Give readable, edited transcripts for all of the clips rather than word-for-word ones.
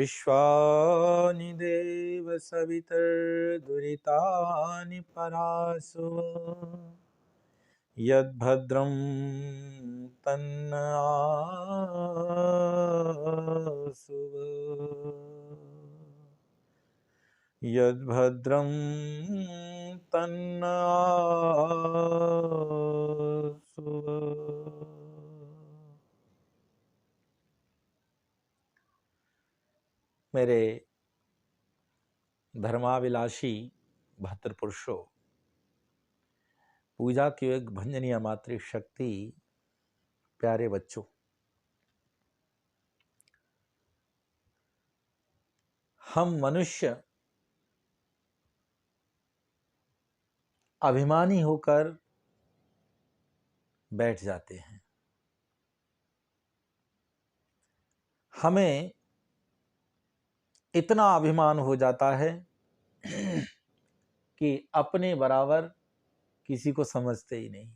विश्वानि देव सवितर्दुरितानि परासुव यद्भद्रं तन्नासुव यद्भद्रं तन्नासुव। मेरे धर्माभिलाषी भद्र पुरुषों, पूजा की एक भंजनीय मातृशक्ति प्यारे बच्चों, हम मनुष्य अभिमानी होकर बैठ जाते हैं। हमें इतना अभिमान हो जाता है कि अपने बराबर किसी को समझते ही नहीं।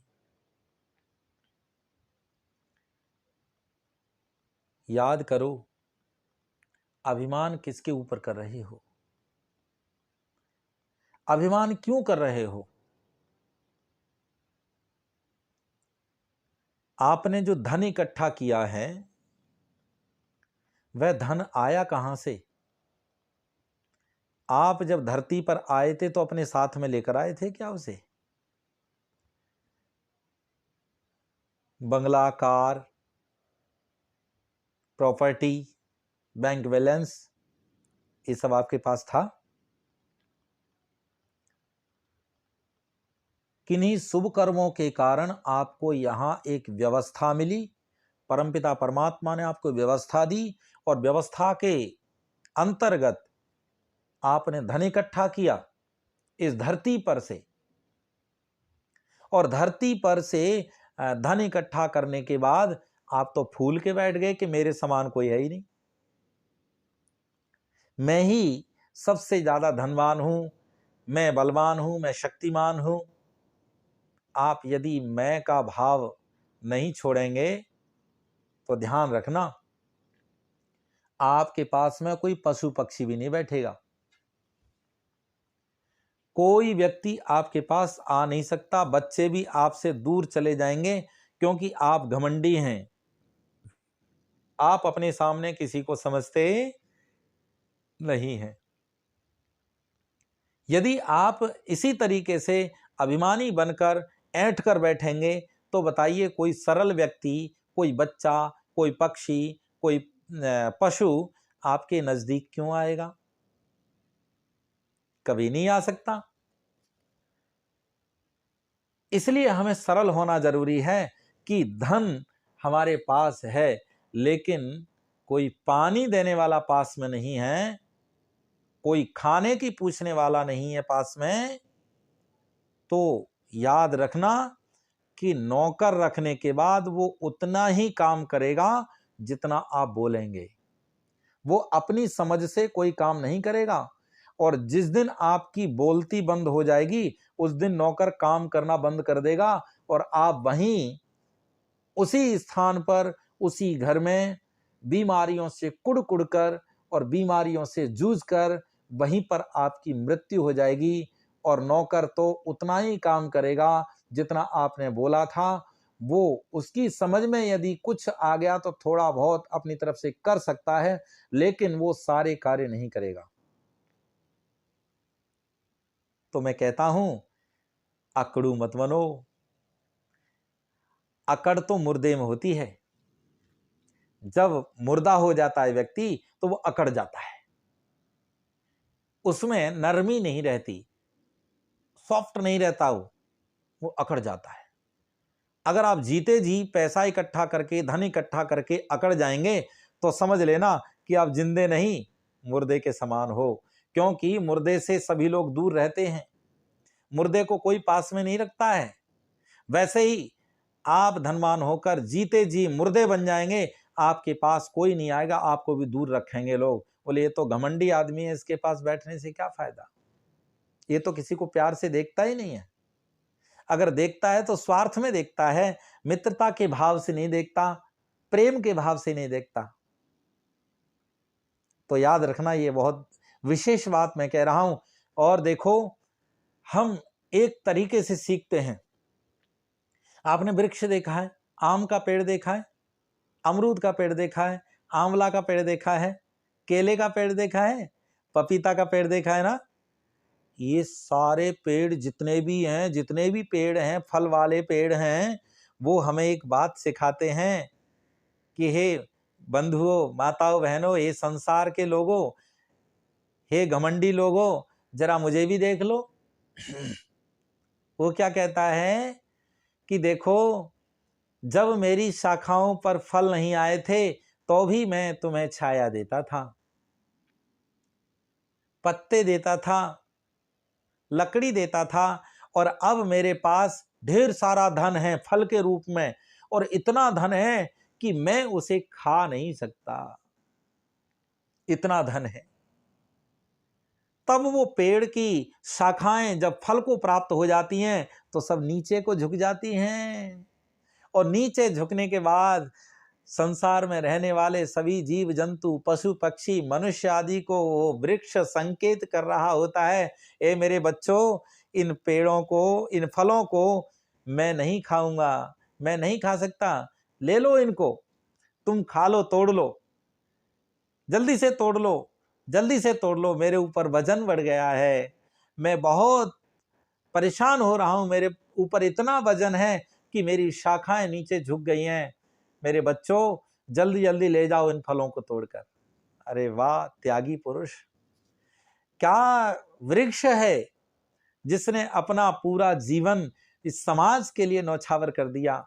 याद करो, अभिमान किसके ऊपर कर रहे हो? अभिमान क्यों कर रहे हो? आपने जो धन इकट्ठा किया है, वह धन आया कहां से? आप जब धरती पर आए थे तो अपने साथ में लेकर आए थे क्या उसे? बंगला, कार, प्रॉपर्टी, बैंक बैलेंस, ये सब आपके पास था? किन्हीं शुभ कर्मों के कारण आपको यहां एक व्यवस्था मिली। परमपिता परमात्मा ने आपको व्यवस्था दी और व्यवस्था के अंतर्गत आपने धन इकट्ठा किया इस धरती पर से, और धरती पर से धन इकट्ठा करने के बाद आप तो फूल के बैठ गए कि मेरे समान कोई है ही नहीं, मैं ही सबसे ज्यादा धनवान हूं, मैं बलवान हूं, मैं शक्तिमान हूं। आप यदि मैं का भाव नहीं छोड़ेंगे तो ध्यान रखना, आपके पास में कोई पशु पक्षी भी नहीं बैठेगा। कोई व्यक्ति आपके पास आ नहीं सकता, बच्चे भी आपसे दूर चले जाएंगे, क्योंकि आप घमंडी हैं। आप अपने सामने किसी को समझते नहीं हैं। यदि आप इसी तरीके से अभिमानी बनकर ऐंठ कर बैठेंगे तो बताइए, कोई सरल व्यक्ति, कोई बच्चा, कोई पक्षी, कोई पशु आपके नजदीक क्यों आएगा? कभी नहीं आ सकता। इसलिए हमें सरल होना जरूरी है कि धन हमारे पास है, लेकिन कोई पानी देने वाला पास में नहीं है, कोई खाने की पूछने वाला नहीं है पास में, तो याद रखना कि नौकर रखने के बाद वो उतना ही काम करेगा जितना आप बोलेंगे। वो अपनी समझ से कोई काम नहीं करेगा, और जिस दिन आपकी बोलती बंद हो जाएगी उस दिन नौकर काम करना बंद कर देगा, और आप वहीं उसी स्थान पर, उसी घर में बीमारियों से कुड़ कर और बीमारियों से जूझ कर वहीं पर आपकी मृत्यु हो जाएगी। और नौकर तो उतना ही काम करेगा जितना आपने बोला था। वो उसकी समझ में यदि कुछ आ गया तो थोड़ा बहुत अपनी तरफ से कर सकता है, लेकिन वो सारे कार्य नहीं करेगा। तो मैं कहता हूं, अकड़ू मत बनो। अकड़ तो मुर्दे में होती है। जब मुर्दा हो जाता है व्यक्ति तो वो अकड़ जाता है, उसमें नरमी नहीं रहती, सॉफ्ट नहीं रहता, वो अकड़ जाता है। अगर आप जीते जी पैसा इकट्ठा करके, धन इकट्ठा करके अकड़ जाएंगे तो समझ लेना कि आप जिंदे नहीं, मुर्दे के समान हो। क्योंकि मुर्दे से सभी लोग दूर रहते हैं, मुर्दे को कोई पास में नहीं रखता है। वैसे ही आप धनवान होकर जीते जी मुर्दे बन जाएंगे, आपके पास कोई नहीं आएगा, आपको भी दूर रखेंगे लोग। बोले ये तो घमंडी आदमी है, इसके पास बैठने से क्या फायदा, ये तो किसी को प्यार से देखता ही नहीं है। अगर देखता है तो स्वार्थ में देखता है, मित्रता के भाव से नहीं देखता, प्रेम के भाव से नहीं देखता। तो याद रखना, ये बहुत विशेष बात मैं कह रहा हूं। और देखो, हम एक तरीके से सीखते हैं। आपने वृक्ष देखा है, आम का पेड़ देखा है, अमरूद का पेड़ देखा है, आंवला का पेड़ देखा है, केले का पेड़ देखा है, पपीता का पेड़ देखा है ना। ये सारे पेड़ जितने भी हैं, जितने भी पेड़ हैं, फल वाले पेड़ हैं, वो हमें एक बात सिखाते हैं कि हे बंधुओं, माताओं, बहनों, ये संसार के लोगों, हे घमंडी लोगों, जरा मुझे भी देख लो। वो क्या कहता है कि देखो, जब मेरी शाखाओं पर फल नहीं आए थे तो भी मैं तुम्हें छाया देता था, पत्ते देता था, लकड़ी देता था, और अब मेरे पास ढेर सारा धन है फल के रूप में, और इतना धन है कि मैं उसे खा नहीं सकता, इतना धन है। तब वो पेड़ की शाखाएं जब फल को प्राप्त हो जाती हैं तो सब नीचे को झुक जाती हैं, और नीचे झुकने के बाद संसार में रहने वाले सभी जीव जंतु, पशु पक्षी, मनुष्य आदि को वो वृक्ष संकेत कर रहा होता है, ए मेरे बच्चों, इन पेड़ों को, इन फलों को मैं नहीं खाऊंगा, मैं नहीं खा सकता, ले लो इनको, तुम खा लो, तोड़ लो, जल्दी से तोड़ लो, जल्दी से तोड़ लो, मेरे ऊपर वजन बढ़ गया है, मैं बहुत परेशान हो रहा हूं, मेरे ऊपर इतना वजन है कि मेरी शाखाएं नीचे झुक गई हैं, मेरे बच्चों जल्दी जल्दी ले जाओ इन फलों को तोड़कर। अरे वाह, त्यागी पुरुष! क्या वृक्ष है जिसने अपना पूरा जीवन इस समाज के लिए न्यौछावर कर दिया,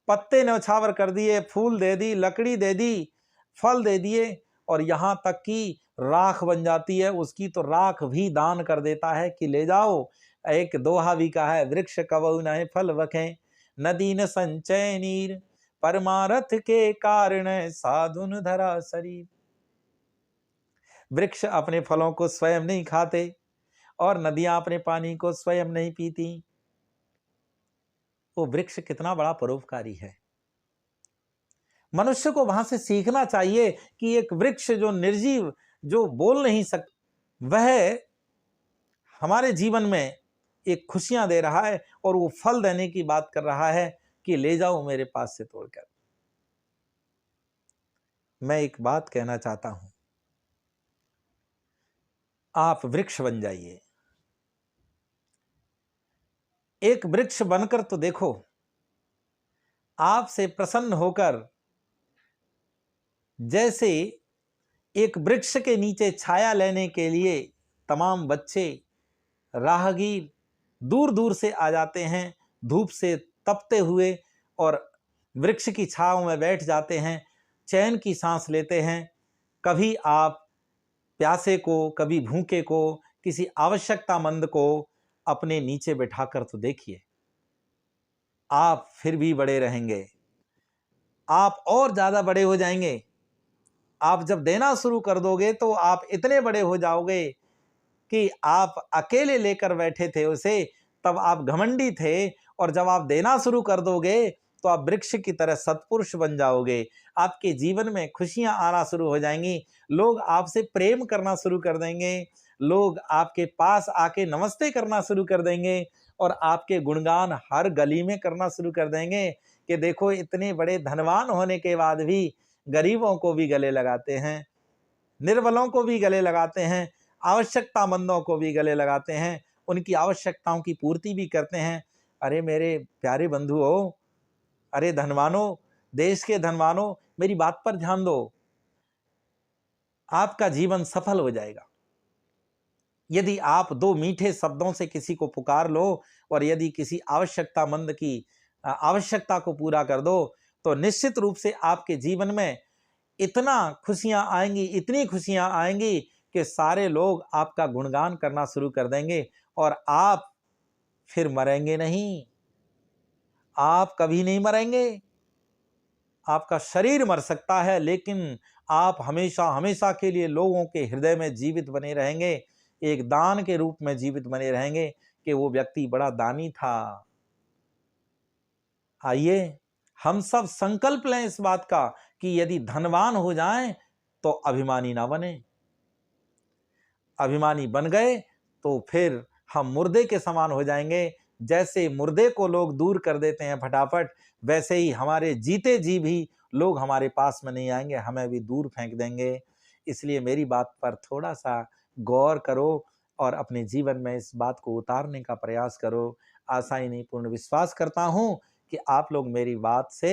पत्ते न्यौछावर कर दिए, फूल दे दी, लकड़ी दे दी, फल दे दिए, और यहां तक कि राख बन जाती है, उसकी तो राख भी दान कर देता है कि ले जाओ। एक दोहा भी कहा है, वृक्ष कबहु नहिं फल बखें, नदी न संचय नीर, परमारथ के कारण साधुन धरा शरीर। वृक्ष अपने फलों को स्वयं नहीं खाते और नदियां अपने पानी को स्वयं नहीं पीती। वो वृक्ष कितना बड़ा परोपकारी है। मनुष्य को वहां से सीखना चाहिए कि एक वृक्ष जो निर्जीव, जो बोल नहीं सकता, वह हमारे जीवन में एक खुशियां दे रहा है, और वो फल देने की बात कर रहा है कि ले जाओ मेरे पास से तोड़कर। मैं एक बात कहना चाहता हूं, आप वृक्ष बन जाइए, एक वृक्ष बनकर तो देखो, आपसे प्रसन्न होकर जैसे एक वृक्ष के नीचे छाया लेने के लिए तमाम बच्चे, राहगीर दूर दूर से आ जाते हैं, धूप से तपते हुए, और वृक्ष की छांव में बैठ जाते हैं, चैन की सांस लेते हैं। कभी आप प्यासे को, कभी भूखे को, किसी आवश्यकतामंद को अपने नीचे बिठाकर तो देखिए, आप फिर भी बड़े रहेंगे, आप और ज्यादा बड़े हो जाएंगे। आप जब देना शुरू कर दोगे तो आप इतने बड़े हो जाओगे कि आप अकेले लेकर बैठे थे उसे, तब आप घमंडी थे, और जब आप देना शुरू कर दोगे तो आप वृक्ष की तरह सत्पुरुष बन जाओगे। आपके जीवन में खुशियां आना शुरू हो जाएंगी, लोग आपसे प्रेम करना शुरू कर देंगे, लोग आपके पास आके नमस्ते करना शुरू कर देंगे, और आपके गुणगान हर गली में करना शुरू कर देंगे कि देखो, इतने बड़े धनवान होने के बाद भी गरीबों को भी गले लगाते हैं, निर्बलों को भी गले लगाते हैं, आवश्यकतामंदों को भी गले लगाते हैं, उनकी आवश्यकताओं की पूर्ति भी करते हैं। अरे मेरे प्यारे बंधुओं, अरे धनवानों, देश के धनवानों, मेरी बात पर ध्यान दो, आपका जीवन सफल हो जाएगा यदि आप दो मीठे शब्दों से किसी को पुकार लो, और यदि किसी आवश्यकतामंद की आवश्यकता को पूरा कर दो, तो निश्चित रूप से आपके जीवन में इतना खुशियां आएंगी, इतनी खुशियां आएंगी कि सारे लोग आपका गुणगान करना शुरू कर देंगे, और आप फिर मरेंगे नहीं, आप कभी नहीं मरेंगे। आपका शरीर मर सकता है, लेकिन आप हमेशा हमेशा के लिए लोगों के हृदय में जीवित बने रहेंगे, एक दान के रूप में जीवित बने रहेंगे कि वो व्यक्ति बड़ा दानी था। आइए हम सब संकल्प लें इस बात का कि यदि धनवान हो जाएं तो अभिमानी ना बने। अभिमानी बन गए तो फिर हम मुर्दे के समान हो जाएंगे। जैसे मुर्दे को लोग दूर कर देते हैं फटाफट, वैसे ही हमारे जीते जी भी लोग हमारे पास में नहीं आएंगे, हमें भी दूर फेंक देंगे। इसलिए मेरी बात पर थोड़ा सा गौर करो और अपने जीवन में इस बात को उतारने का प्रयास करो। आशा ही नहीं पूर्ण विश्वास करता हूं कि आप लोग मेरी बात से